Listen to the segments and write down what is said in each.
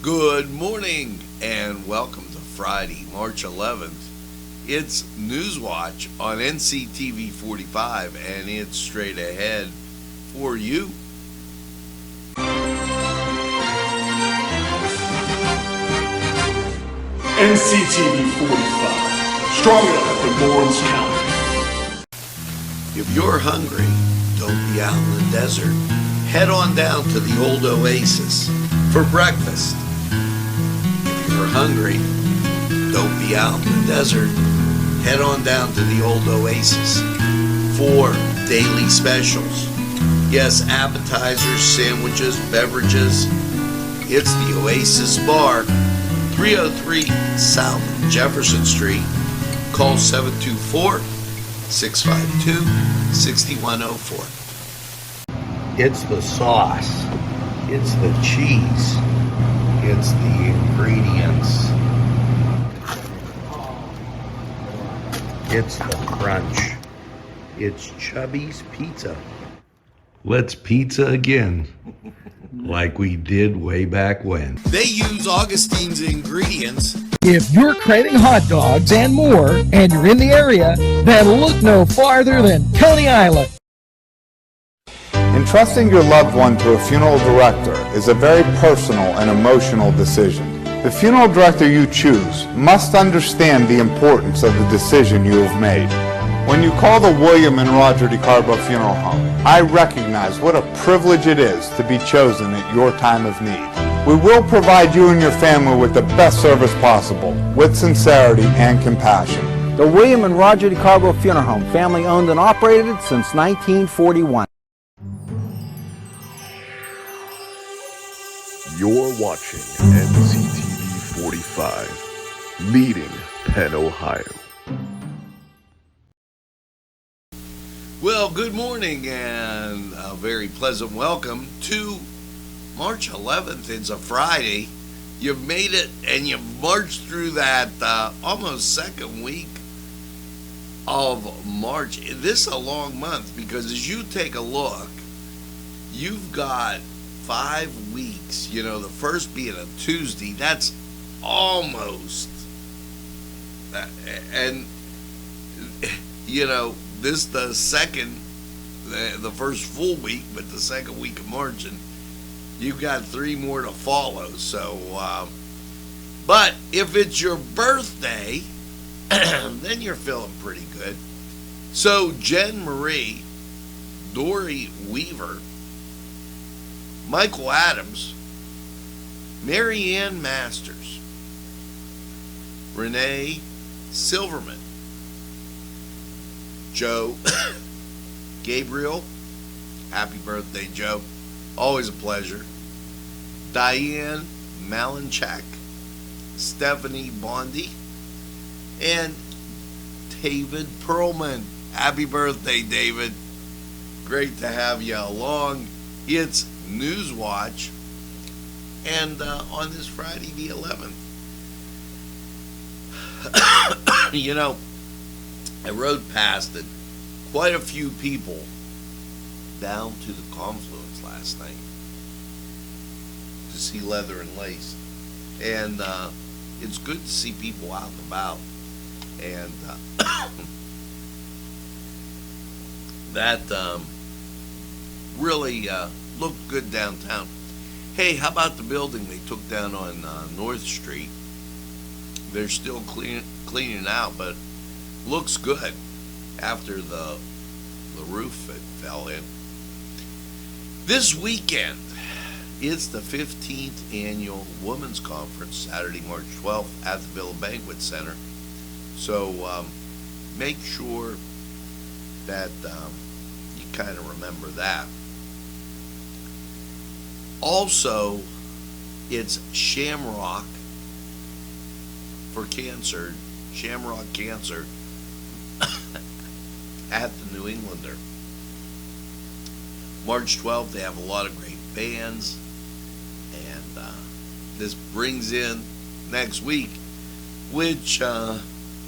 Good morning and welcome to Friday, March 11th. It's Newswatch on Nctv45 and it's straight ahead for you. Nctv45, strong enough for Lawrence County. If you're hungry, don't be out in the desert. Head on down to the old Oasis for breakfast. If you're hungry, don't be out in the desert. Head on down to the old Oasis for daily specials. Yes, appetizers, sandwiches, beverages. It's the Oasis Bar, 303 South Jefferson Street. Call 724-652-6104. It's the sauce. It's the cheese. It's the ingredients. It's the crunch. It's Chubby's Pizza. Let's pizza again, like we did way back when. They use Augustine's ingredients. If you're craving hot dogs and more, and you're in the area, then look no farther than Coney Island. Entrusting your loved one to a funeral director is a very personal and emotional decision. The funeral director you choose must understand the importance of the decision you have made. When you call the William and Roger DeCarbo Funeral Home, I recognize what a privilege it is to be chosen at your time of need. We will provide you and your family with the best service possible, with sincerity and compassion. The William and Roger DeCarbo Funeral Home, family owned and operated since 1941. You're watching Nctv45, leading Penn, Ohio. Well, good morning and a very pleasant welcome to March 11th. It's a Friday. You've made it and you've marched through that almost second week of March. This is a long month because as you take a look, you've got 5 weeks. You know, the first being a Tuesday, that's almost, and you know, this the second, the first full week, but the second week of March, and you've got 3 more to follow. So, but if it's your birthday, then you're feeling pretty good. So Jen Marie, Dory Weaver, Michael Adams, Mary Ann Masters, Renee Silverman, Joe Gabriel, happy birthday, Joe. Always a pleasure. Diane Malinchak, Stephanie Bondi, and David Perlman. Happy birthday, David. Great to have you along. It's Newswatch, and on this Friday the 11th. You know, I rode past it, quite a few people down to the Confluence last night to see Leather and Lace, and it's good to see people out and about, and that really looked good downtown. Hey, how about the building they took down on North Street? They're still cleaning out, but looks good after the roof it fell in. This weekend, it's the 15th annual Women's Conference, Saturday, March 12th at the Villa Banquet Center. So make sure that you kind of remember that. Also, it's Shamrock for Cancer, Shamrock Cancer at the New Englander. March 12th, they have a lot of great bands, and this brings in next week, which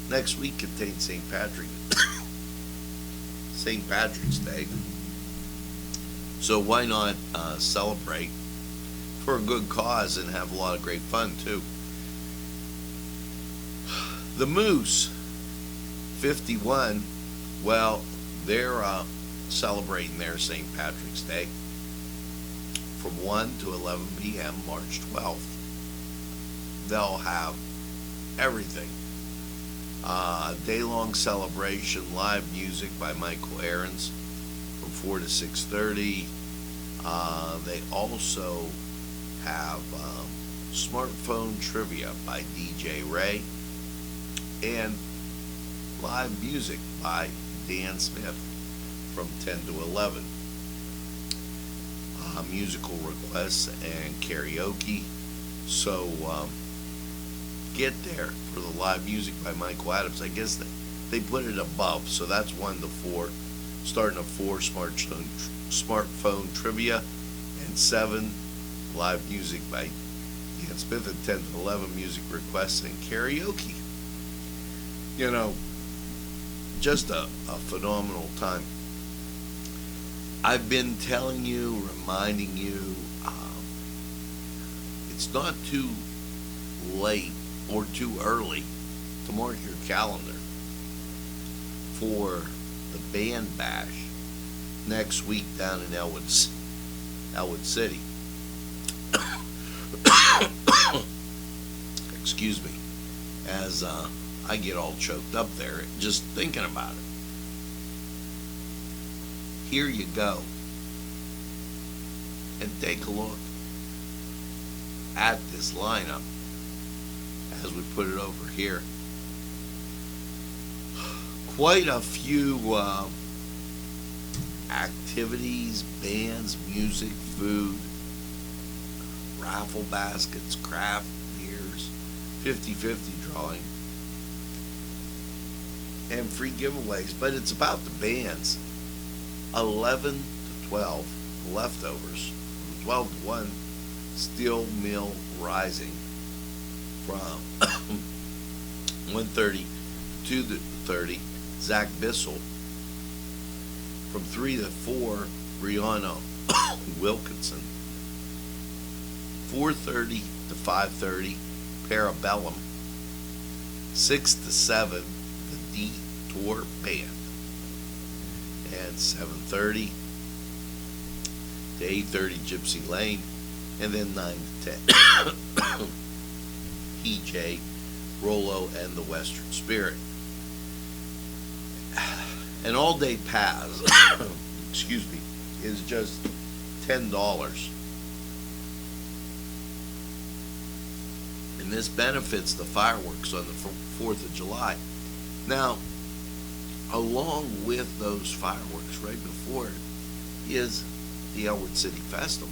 next week contains St. Patrick's Day. So why not celebrate for a good cause and have a lot of great fun too. The Moose 51, well, they're celebrating their St. Patrick's Day from 1 to 11 p.m. March 12th. They'll have everything. Day-long celebration, live music by Michael Aarons from 4 to 6:30. They also have smartphone trivia by DJ Ray and live music by Dan Smith from 10 to 11. Musical requests and karaoke. So get there for the live music by Michael Adams. I guess they put it above, so that's 1 to 4. Starting at 4, smartphone trivia, and 7, live music by Dan Smith, and 10 to 11, music requests and karaoke. You know, just a phenomenal time. I've been telling you, reminding you, it's not too late or too early to mark your calendar for the band bash next week down in Elwood City. Excuse me, as I get all choked up there just thinking about it. Here you go, and take a look at this lineup as we put it over here. Quite a few activities, bands, music, food, raffle baskets, craft beers, 50-50 drawing, and free giveaways. But it's about the bands. 11 to 12, Leftovers. 12 to 1, Steel Mill Rising. From 1:30 to 2:30, Zach Bissell. From 3 to 4, Rihanna Wilkinson. 4:30 to 5:30, Parabellum. 6 to 7, the Detour Band. And 7:30 to 8:30, Gypsy Lane. And then 9 to 10, PJ, Rollo, and the Western Spirit. An all-day pass, excuse me, is just $10. And this benefits the fireworks on the 4th of July. Now, along with those fireworks right before it is the Elwood City Festival.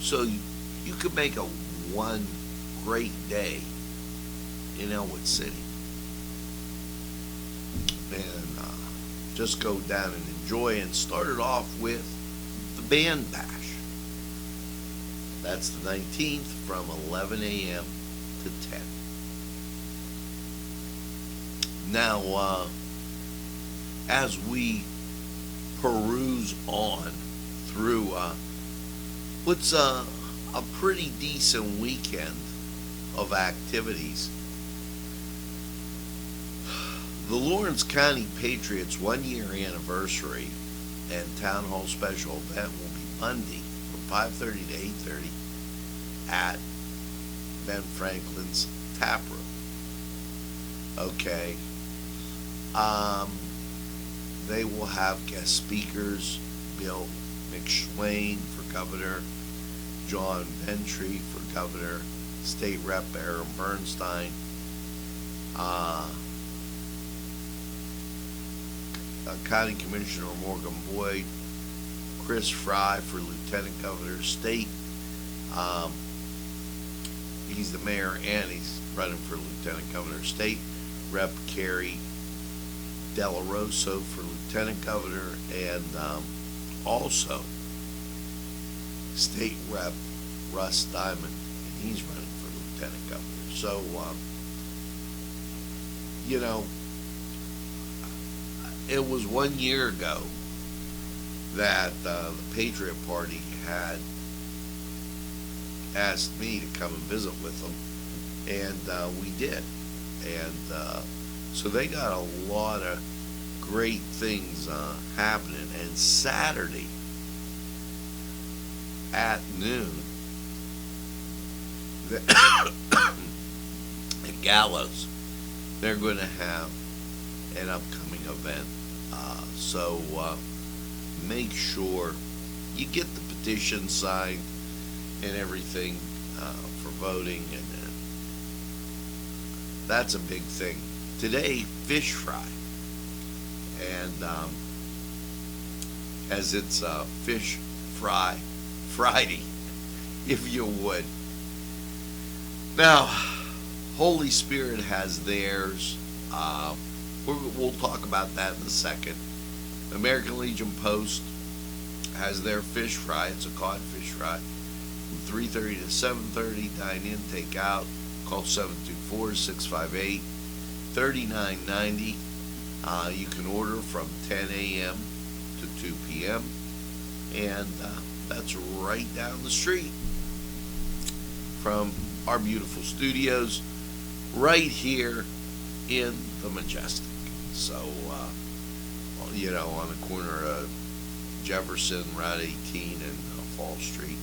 So you could make a one great day in Elwood City and just go down and enjoy, and start it off with the band bash. That's the 19th from 11 a.m. to 10. Now, as we peruse on through what's a pretty decent weekend of activities, the Lawrence County Patriots 1-year anniversary and Town Hall special event will be Monday from 5:30 to 8:30 at Ben Franklin's Tap Room. Okay. They will have guest speakers: Bill McSwain for governor, John Ventry for governor, State Rep Aaron Bernstein, County Commissioner Morgan Boyd, Chris Fry for Lieutenant Governor State. He's the mayor and he's running for Lieutenant Governor State. Rep Carrie Della Rosso for Lieutenant Governor, and also State Rep Russ Diamond, and he's running for Lieutenant Governor. So, you know, it was 1 year ago that the Patriot Party had asked me to come and visit with them, and we did. And so they got a lot of great things happening. And Saturday at noon, at Gallows, they're going to have an upcoming event. So make sure you get the petition signed and everything for voting, and that's a big thing. Today, fish fry, and as it's Fish Fry Friday, if you would. Now, Holy Spirit has theirs. We'll talk about that in a second. American Legion Post has their fish fry. It's a cod fish fry from 3:30 to 7:30. Dine in, take out. Call 724-658-3990. You can order from 10 a.m. to 2 p.m. And that's right down the street from our beautiful studios right here in the Majestic. So, on the corner of Jefferson, Route 18, and Fall Street.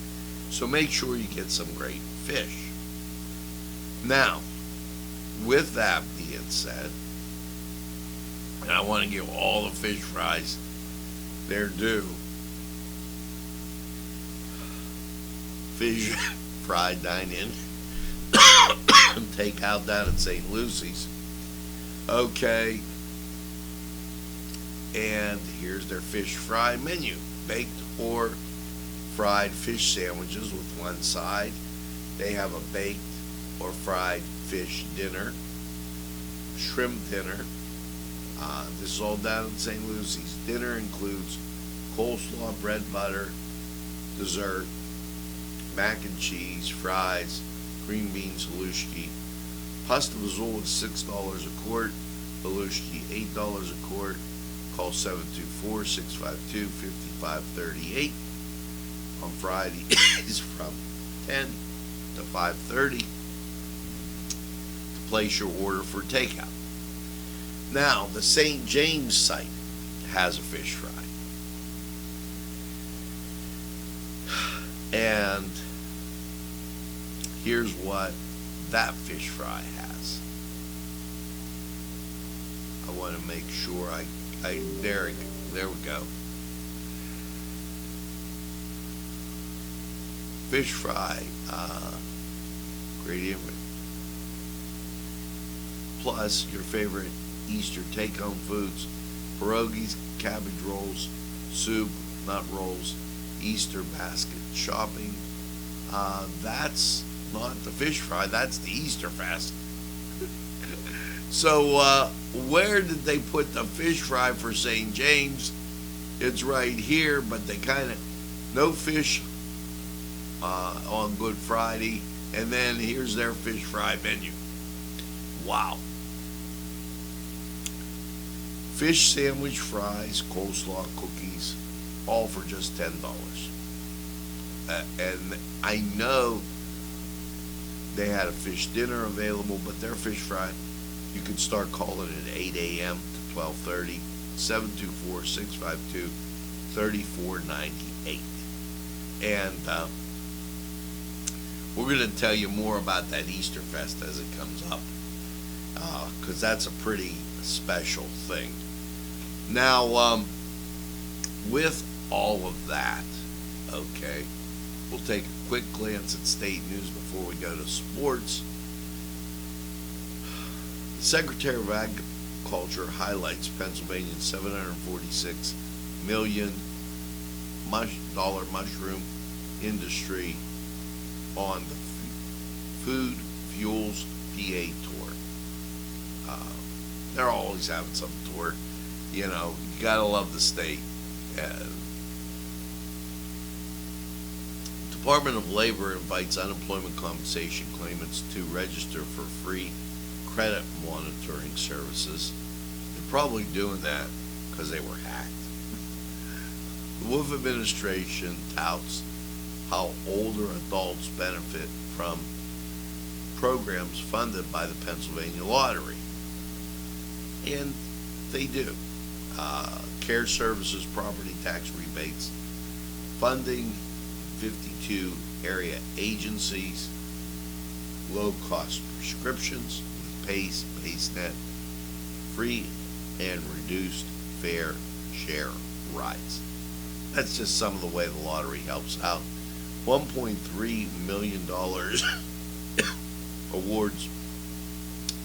So make sure you get some great fish. Now, with that being said, and I want to give all the fish fries their due. Fish fry dine-in, take out down at St. Lucy's. Okay. And here's their fish fry menu. Baked or fried fish sandwiches with one side. They have a baked or fried fish dinner, shrimp dinner. This is all down at St. Lucy's. Dinner includes coleslaw, bread, butter, dessert, mac and cheese, fries, green beans, halushki. Pasta vazul is $6 a quart, halushki $8 a quart. Call 724-652-5538 on Fridays from 10 to 5:30 to place your order for takeout. Now, the St. James site has a fish fry. And here's what that fish fry has. I want to make sure there we go. Fish fry, great image. Plus your favorite Easter take-home foods: pierogies, cabbage rolls, soup, nut rolls, Easter basket shopping. That's not the fish fry, that's the Easter fest. So where did they put the fish fry for St. James? It's right here, but they kind of, no fish on Good Friday, and then here's their fish fry menu. Wow. Fish sandwich, fries, coleslaw, cookies, all for just $10. And I know they had a fish dinner available, but their fish fry, you can start calling at 8 a.m. to 12:30, 724-652-3498. And we're going to tell you more about that Easter Fest as it comes up, because that's a pretty special thing. Now, with all of that, okay, we'll take a quick glance at state news before we go to sports. The Secretary of Agriculture highlights Pennsylvania's $746 million mushroom industry on the Food Fuels PA tour. They're always having some tour. You know, you gotta love the state. Department of Labor invites unemployment compensation claimants to register for free credit monitoring services. They're probably doing that because they were hacked. The Wolf administration touts how older adults benefit from programs funded by the Pennsylvania Lottery. And they do. Care services, property tax rebates, funding 52 area agencies, low-cost prescriptions with PACE, PaceNet, free and reduced fair share rides. That's just some of the way the lottery helps out. $1.3 million awards.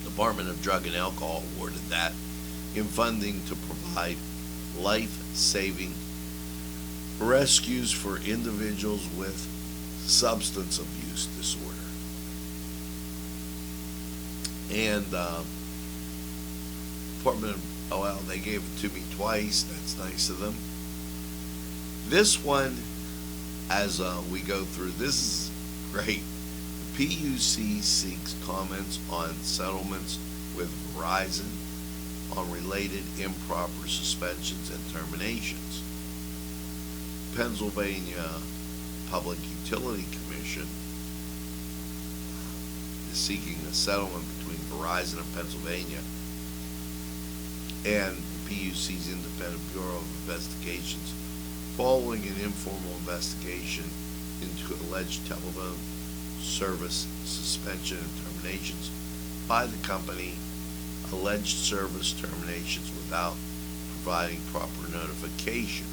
Department of Drug and Alcohol awarded that in funding to provide life-saving rescues for individuals with substance abuse disorder. And Department of, oh well, they gave it to me twice. That's nice of them. This one, as we go through, this is great. The PUC seeks comments on settlements with Verizon on related improper suspensions and terminations. Pennsylvania Public Utility Commission is seeking a settlement between Verizon of Pennsylvania and the PUC's Independent Bureau of Investigations following an informal investigation into alleged telephone service suspension and terminations by the company, alleged service terminations without providing proper notification.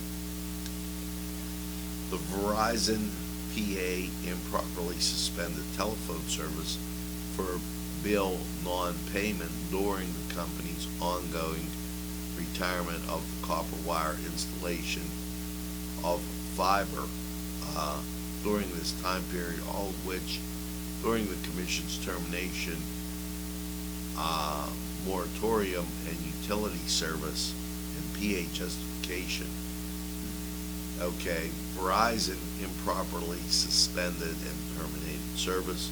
The Verizon PA improperly suspended telephone service for bill non-payment during the company's ongoing retirement of the copper wire installation of fiber during this time period, all of which during the Commission's termination moratorium and utility service and PA justification. Okay, Verizon improperly suspended and terminated service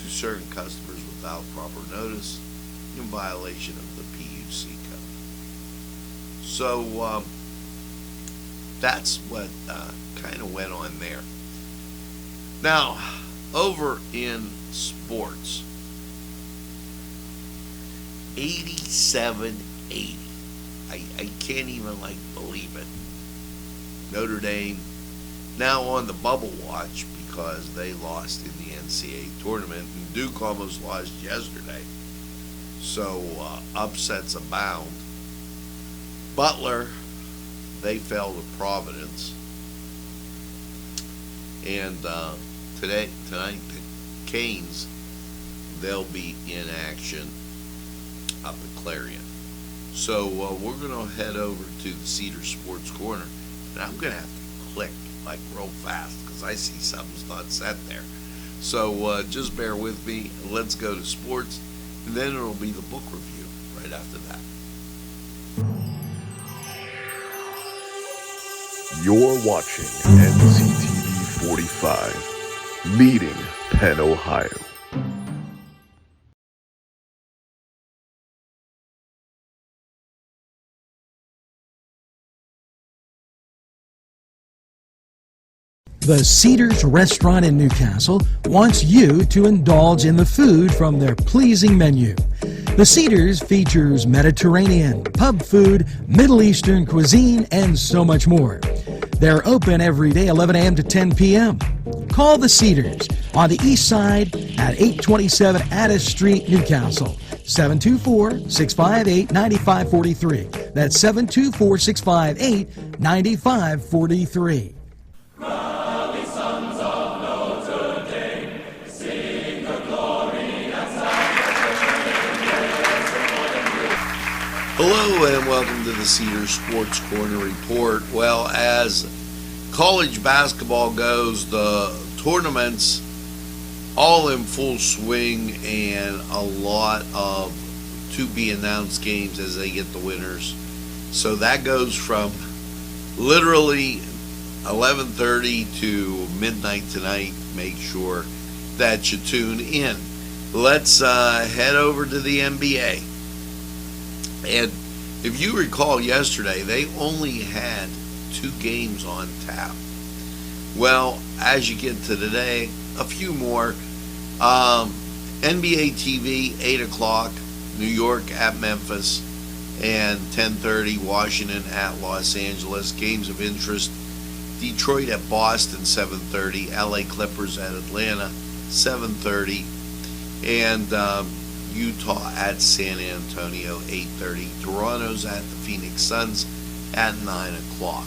to certain customers without proper notice in violation of the PUC code. So that's what kind of went on there. Now, over in sports, 87-80. I can't even believe it. Notre Dame now on the bubble watch because they lost in the NCAA tournament, and Duke almost lost yesterday. So upsets abound. Butler, they fell to Providence, and tonight the Canes, they'll be in action up at Clarion. So we're going to head over to the Cedar Sports Corner, and I'm going to have to click real fast because I see something's not set there. So just bear with me. Let's go to sports, and then it'll be the book review right after that. You're watching Nctv45, leading Penn, Ohio. The Cedars Restaurant in Newcastle wants you to indulge in the food from their pleasing menu. The Cedars features Mediterranean, pub food, Middle Eastern cuisine, and so much more. They're open every day 11 a.m. to 10 p.m. Call the Cedars on the east side at 827 Addis Street, Newcastle. 724-658-9543. That's 724-658-9543. Hello and welcome to the Cedar Sports Corner Report. Well, as college basketball goes, the tournaments all in full swing and a lot of to-be-announced games as they get the winners. So that goes from literally 11:30 to midnight tonight. Make sure that you tune in. Let's head over to the NBA. And if you recall yesterday, they only had 2 games on tap. Well, as you get to today, a few more. NBA TV, 8 o'clock, New York at Memphis, and 10:30, Washington at Los Angeles. Games of interest, Detroit at Boston, 7:30, LA Clippers at Atlanta, 7:30, and Utah at San Antonio, 8:30. Toronto's at the Phoenix Suns at 9 o'clock.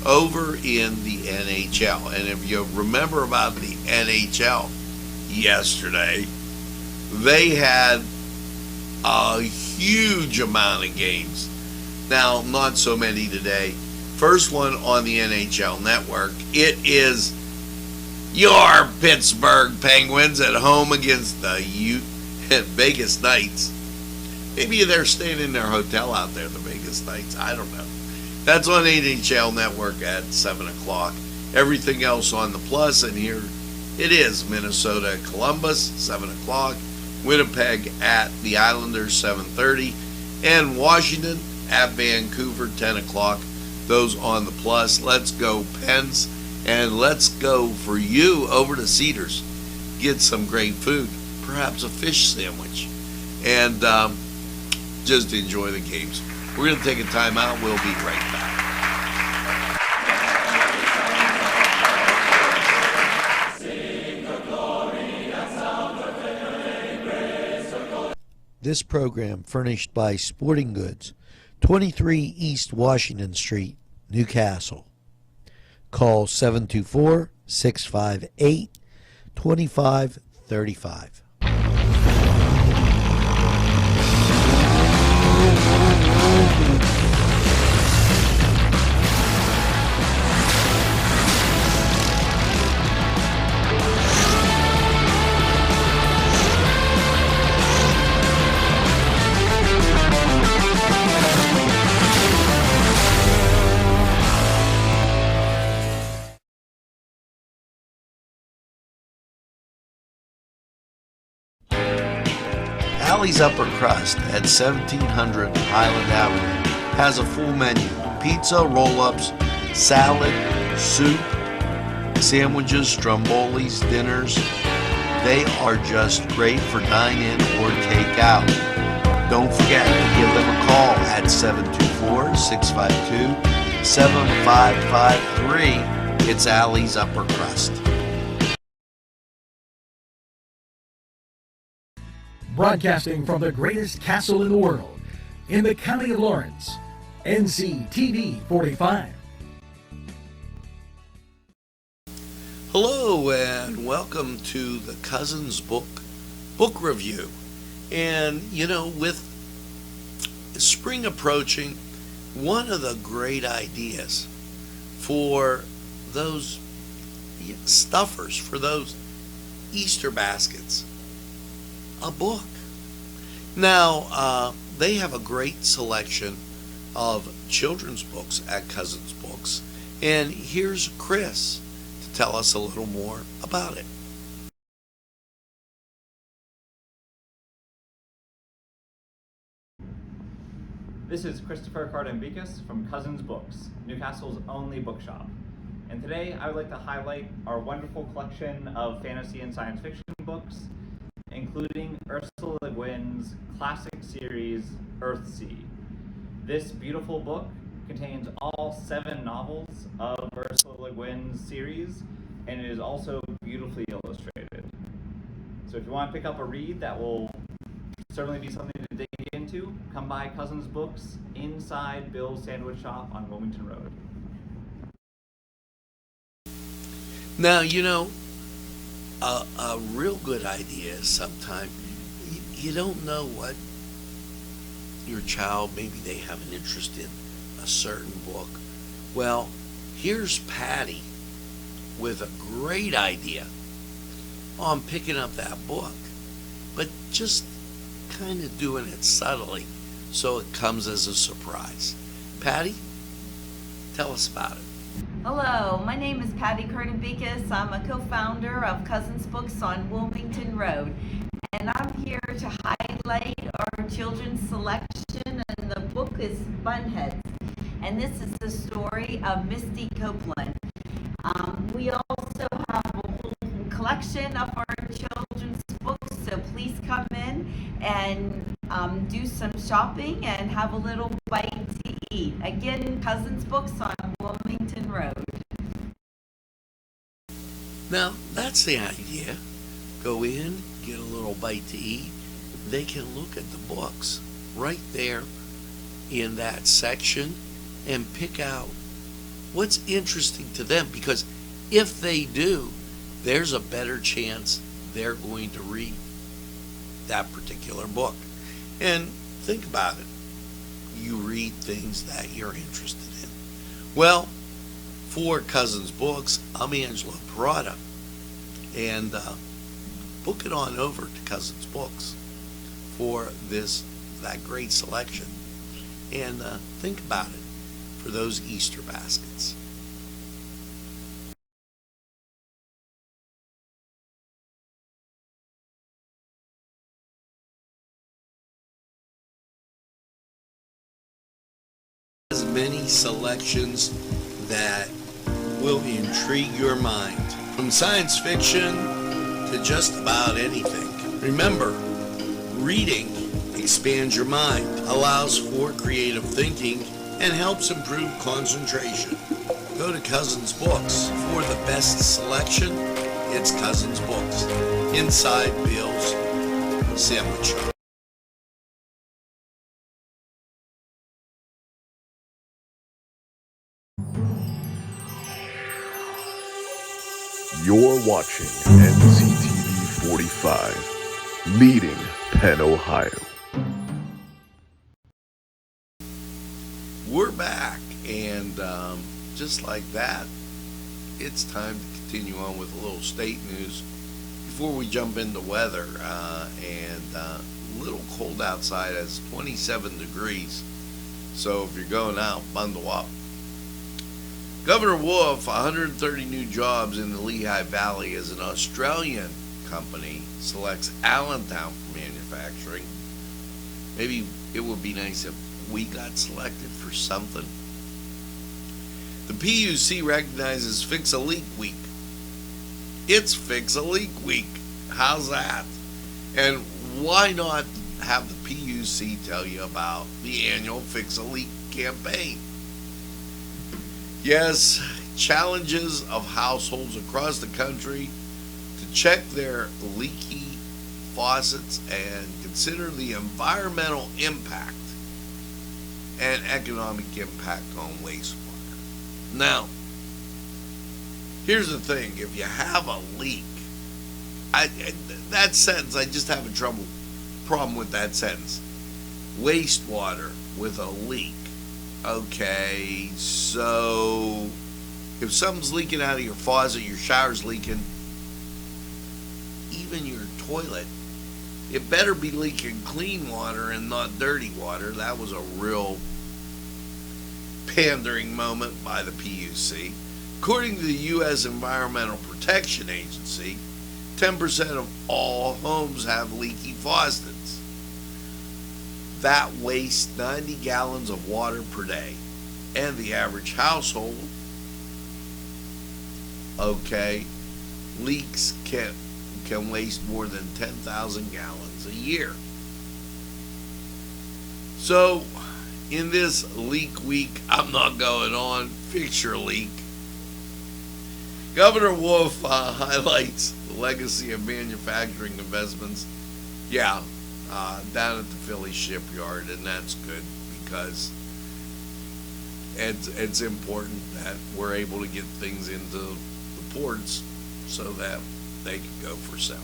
Over in the NHL, and if you remember about the NHL yesterday, they had a huge amount of games. Now, not so many today. First one on the NHL network, it is your Pittsburgh Penguins at home against the Vegas Knights. Maybe they're staying in their hotel out there, the Vegas Knights. I don't know. That's on NHL Network at 7 o'clock. Everything else on the plus, and here it is. Minnesota, Columbus, 7 o'clock. Winnipeg at the Islanders, 7:30. And Washington at Vancouver, 10 o'clock. Those on the plus. Let's go, Pens. And let's go for you over to Cedars. Get some great food. Perhaps a fish sandwich. And just enjoy the games. We're going to take a time out. We'll be right back. This program furnished by Sporting Goods, 23 East Washington Street, Newcastle. Call 724-658-2535. Alley's Upper Crust at 1700 Highland Avenue has a full menu: pizza, roll-ups, salad, soup, sandwiches, strombolis, dinners. They are just great for dine-in or take-out. Don't forget to give them a call at 724-652-7553. It's Alley's Upper Crust. Broadcasting from the greatest castle in the world, in the county of Lawrence, Nctv45. Hello and welcome to the Cousins book review. And you know, with spring approaching, one of the great ideas for those stuffers, for those Easter baskets, a book. Now, they have a great selection of children's books at Cousins Books, and here's Chris to tell us a little more about it. This is Christopher Cardambicus from Cousins Books, Newcastle's only bookshop. And today I would like to highlight our wonderful collection of fantasy and science fiction books, including Ursula Le Guin's classic series, Earthsea. This beautiful book contains all 7 novels of Ursula Le Guin's series, and it is also beautifully illustrated. So if you want to pick up a read that will certainly be something to dig into, come by Cousins Books inside Bill's Sandwich Shop on Wilmington Road. Now, you know, a real good idea is sometimes you don't know what your child, maybe they have an interest in a certain book. Well, here's Patty with a great idea on picking up that book, but just kind of doing it subtly so it comes as a surprise. Patty, tell us about it. Hello, my name is Patty Cardambicus. I'm a co-founder of Cousins Books on Wilmington Road, and I'm here to highlight our children's selection, and the book is Bunheads, and this is the story of Misty Copeland. We also have a whole collection of our children's books, so please come in and do some shopping and have a little bite to eat. Again, Cousins Books on Wilmington Road. Now, that's the idea. Go in, get a little bite to eat. They can look at the books right there in that section and pick out what's interesting to them, because if they do, there's a better chance they're going to read that particular book. And think about it. You read things that you're interested in. Well, for Cousins Books, I'm Angelo Perrotta, and book it on over to Cousins Books for that great selection. And think about it for those Easter baskets. As many selections that will intrigue your mind, from science fiction to just about anything. Remember, reading expands your mind, allows for creative thinking, and helps improve concentration. Go to Cousins Books for the best selection. It's Cousins Books, inside Bill's Sandwich Shop. You're watching Nctv45, leading Penn, Ohio. We're back, and just like that, it's time to continue on with a little state news before we jump into weather. And a little cold outside, it's 27 degrees, so if you're going out, bundle up. Governor Wolf, 130 new jobs in the Lehigh Valley as an Australian company selects Allentown for manufacturing. Maybe it would be nice if we got selected for something. The PUC recognizes Fix a Leak Week. It's Fix a Leak Week. How's that? And why not have the PUC tell you about the annual Fix a Leak campaign? Yes, challenges of households across the country to check their leaky faucets and consider the environmental impact and economic impact on wastewater. Now, here's the thing. If you have a leak, that sentence, I just have a problem with that sentence. Wastewater with a leak. Okay, so if something's leaking out of your faucet, your shower's leaking, even your toilet, it better be leaking clean water and not dirty water. That was a real pandering moment by the PUC. According to the U.S. Environmental Protection Agency, 10% of all homes have leaky faucets. That wastes 90 gallons of water per day. And the average household, leaks can waste more than 10,000 gallons a year. So, in this leak week, I'm not going on, fix your leak. Governor Wolf highlights the legacy of manufacturing investments. Yeah, down at the Philly shipyard, and that's good because it's important that we're able to get things into the ports so that they can go for sale.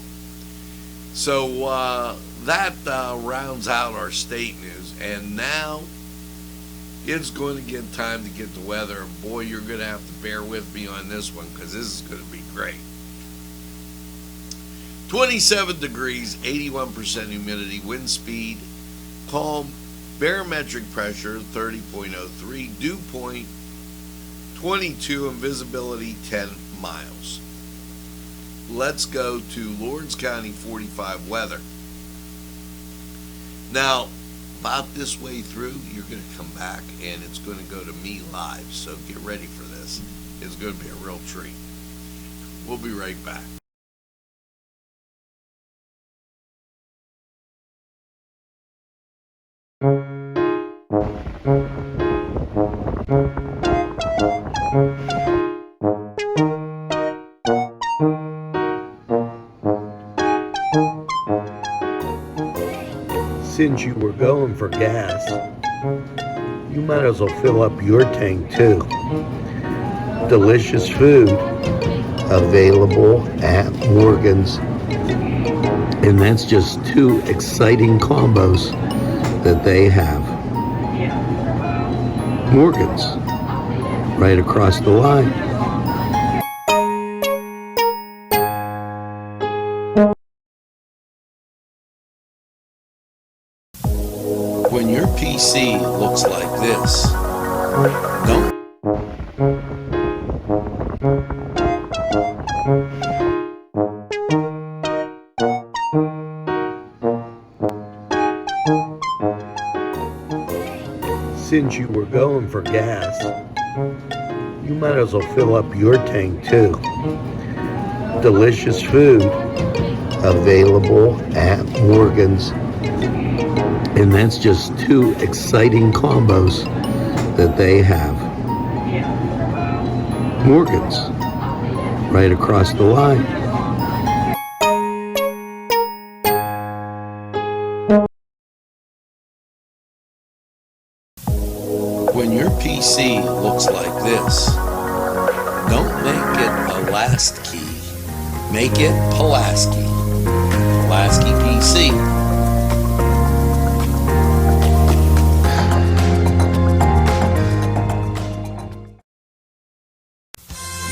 So that rounds out our state news, and now it's going to get time to get the weather. Boy, you're going to have to bear with me on this one because this is going to be great. 27 degrees, 81% humidity, wind speed, calm, barometric pressure 30.03, dew point 22, and visibility 10 miles. Let's go to Lawrence County 45 weather. Now, about this way through, you're going to come back and it's going to go to me live, so get ready for this. It's going to be a real treat. We'll be right back. Since you were going for gas, you might as well fill up your tank too. Delicious food available at Morgan's. And that's just two exciting combos that they have. Morgan's, right across the line. When your PC looks like this, don't Since you were going for gas, you might as well fill up your tank too. Delicious food available at Morgan's. And that's just two exciting combos that they have. Morgan's, right across the line. When your PC looks like this, don't make it a last key. Make it Pulaski. Pulaski PC.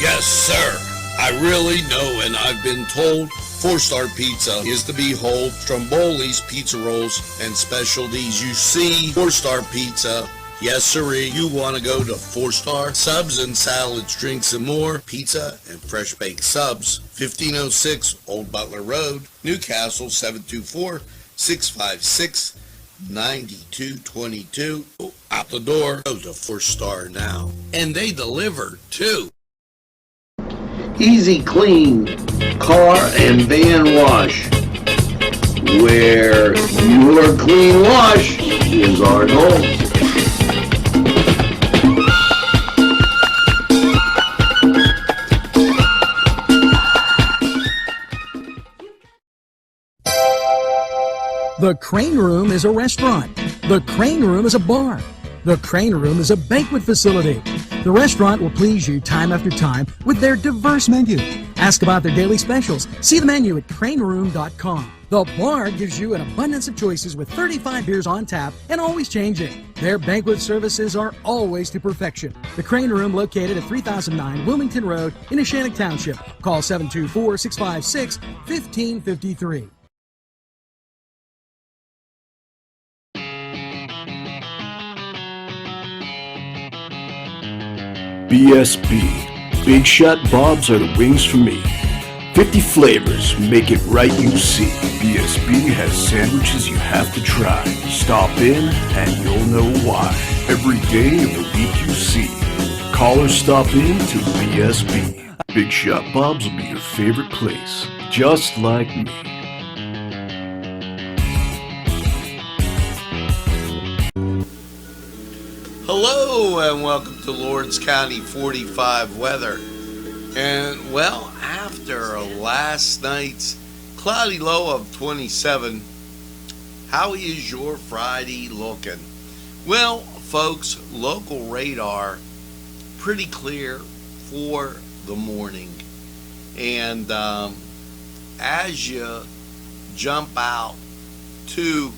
Yes, sir. I really know, and I've been told 4-Star Pizza is the behold. Stromboli's Pizza Rolls and Specialties. You see, 4-Star Pizza. Yes, sirree. You want to go to 4-Star? Subs and salads, drinks, and more. Pizza and fresh baked subs. 1506 Old Butler Road, Newcastle, 724-656-9222. Out the door. Go to 4-Star now. And they deliver, too. Easy Clean Car and Van Wash, where your clean wash is our goal. The Crane Room is a restaurant. The Crane Room is a bar. The Crane Room is a banquet facility. The restaurant will please you time after time with their diverse menu. Ask about their daily specials. See the menu at craneroom.com. The bar gives you an abundance of choices with 35 beers on tap and always changing. Their banquet services are always to perfection. The Crane Room, located at 3009 Wilmington Road in Neshannock Township. Call 724-656-1553. BSB. Big Shot Bobs are the wings for me. 50 flavors, make it right, you see. BSB has sandwiches you have to try. Stop in and you'll know why. Every day of the week you see. Call or stop in to BSB. Big Shot Bobs will be your favorite place, just like me. Hello and welcome to Lawrence County 45 weather. And well, after last night's cloudy low of 27, how is your Friday looking? Well, folks, local radar pretty clear for the morning. And as you jump out to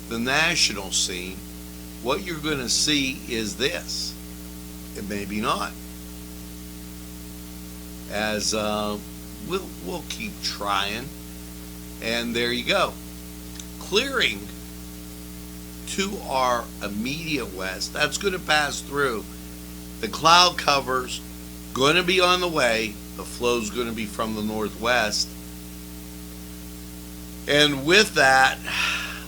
the national scene, what you're going to see is this. It maybe not. As we'll keep trying. And there you go. Clearing to our immediate west. That's going to pass through. The cloud cover's going to be on the way. The flow's going to be from the northwest. And with that,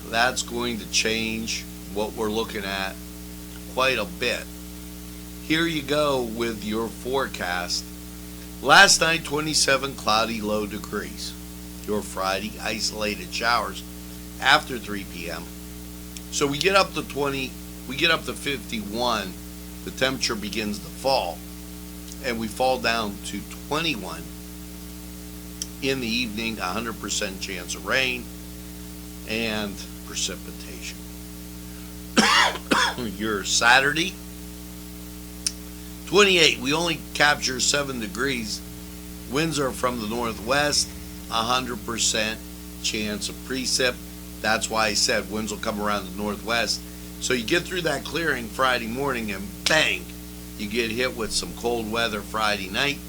that's going to change what we're looking at quite a bit. Here you go with your forecast. Last night, 27 cloudy low degrees. Your Friday, isolated showers after 3 p.m. So we get up to 51. The temperature begins to fall, and we fall down to 21 in the evening. 100% chance of rain and precipitation. Your Saturday, 28. We only capture 7 degrees. Winds are from the northwest. 100% chance of precip. That's why I said winds will come around the northwest. So you get through that clearing Friday morning and bang, you get hit with some cold weather Friday night.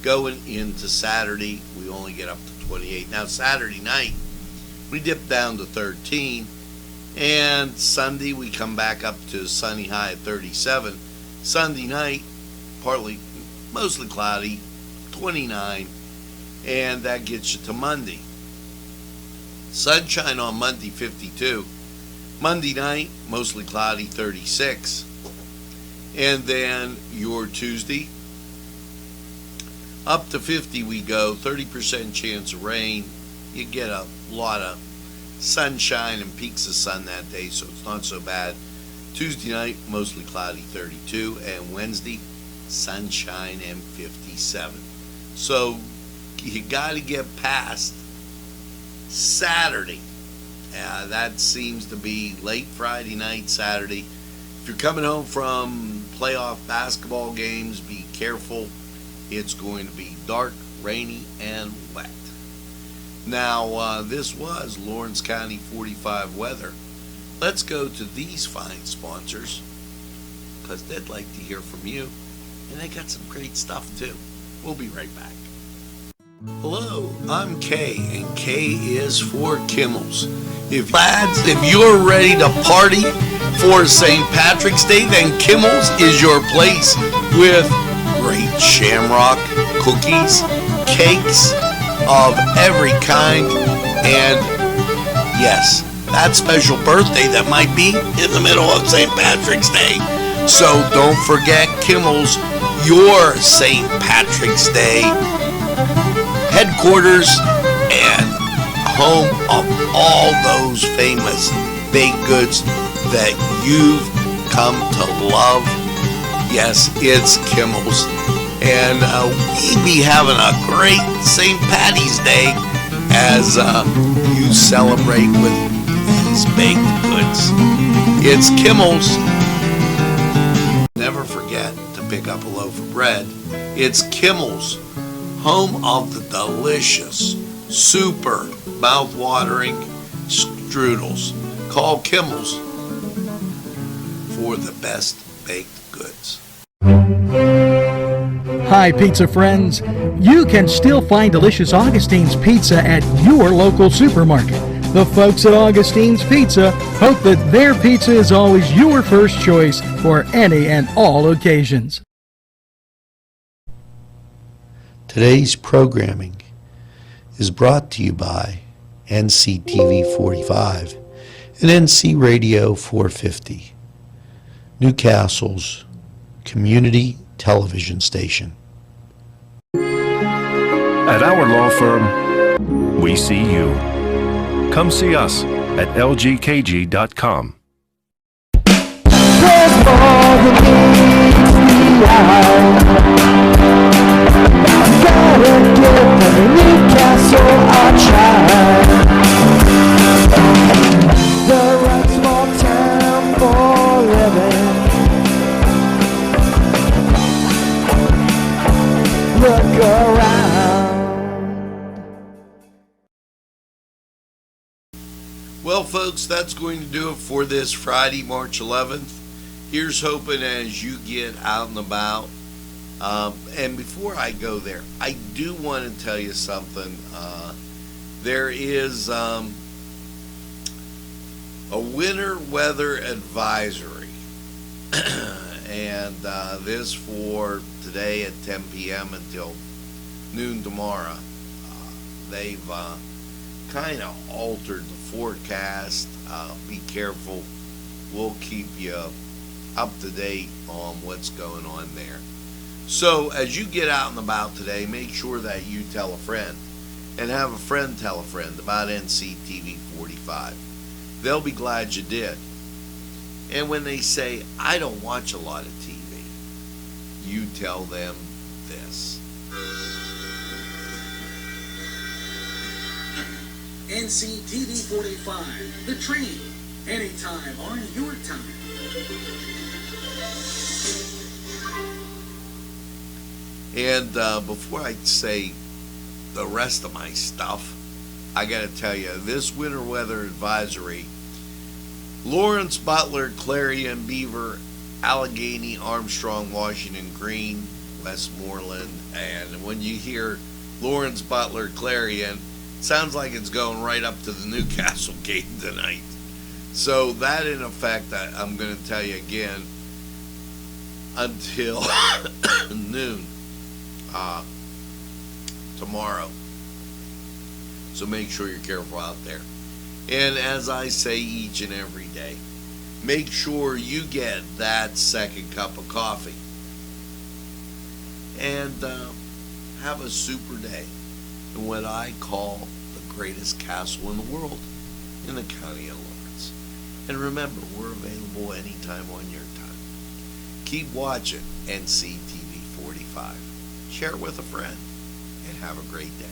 Going into Saturday, we only get up to 28. Now Saturday night, we dip down to 13. And Sunday, we come back up to sunny high at 37. Sunday night, mostly cloudy, 29. And that gets you to Monday. Sunshine on Monday, 52. Monday night, mostly cloudy, 36. And then your Tuesday, up to 50 we go, 30% chance of rain. You get a lot of sunshine and peaks of sun that day, so it's not so bad. Tuesday night, mostly cloudy, 32. And Wednesday, sunshine and 57. So you got to get past Saturday. That seems to be late Friday night, Saturday. If you're coming home from playoff basketball games, be careful. It's going to be dark, rainy, and wet. Now, this was Lawrence County 45 weather. Let's go to these fine sponsors, because they'd like to hear from you, and they got some great stuff too. We'll be right back. Hello, I'm Kay, and K is for Kimmels. If you're ready to party for St. Patrick's Day, then Kimmels is your place with great shamrock cookies, cakes of every kind, and yes, that special birthday that might be in the middle of St. Patrick's Day. So don't forget Kimmels, your St. Patrick's Day headquarters and home of all those famous baked goods that you've come to love. Yes, it's Kimmels. And we be having a great St. Patty's Day as you celebrate with these baked goods. It's Kimmels. Never forget to pick up a loaf of bread. It's Kimmels, home of the delicious, super mouth-watering strudels. Call Kimmels for the best baked goods. Hi, pizza friends. You can still find delicious Augustine's Pizza at your local supermarket. The folks at Augustine's Pizza hope that their pizza is always your first choice for any and all occasions. Today's programming is brought to you by Nctv45 and NC Radio 450, Newcastle's community television station. At our law firm, we see you. Come see us at lgkg.com. Look around. Well, folks, that's going to do it for this Friday, March 11th. Here's hoping as you get out and about. And before I go there, I do want to tell you something. There is a winter weather advisory. And this for today at 10 p.m. until noon tomorrow. They've kind of altered the forecast. Be careful. We'll keep you up to date on what's going on there. So as you get out and about today, make sure that you tell a friend and have a friend tell a friend about NCTV45. They'll be glad you did. And when they say, I don't watch a lot of TV, you tell them this. NCTV45, the train, anytime on your time. And before I say the rest of my stuff, I got to tell you, this winter weather advisory, Lawrence, Butler, Clarion, Beaver, Allegheny, Armstrong, Washington, Greene, Westmoreland, and when you hear Lawrence, Butler, Clarion, it sounds like it's going right up to the Newcastle game tonight. So that in effect, I'm going to tell you again, until noon tomorrow. So make sure you're careful out there. And as I say each and every day, make sure you get that second cup of coffee. And have a super day in what I call the greatest castle in the world, in the county of Lawrence. And remember, we're available anytime on your time. Keep watching NCTV45. Share it with a friend, and have a great day.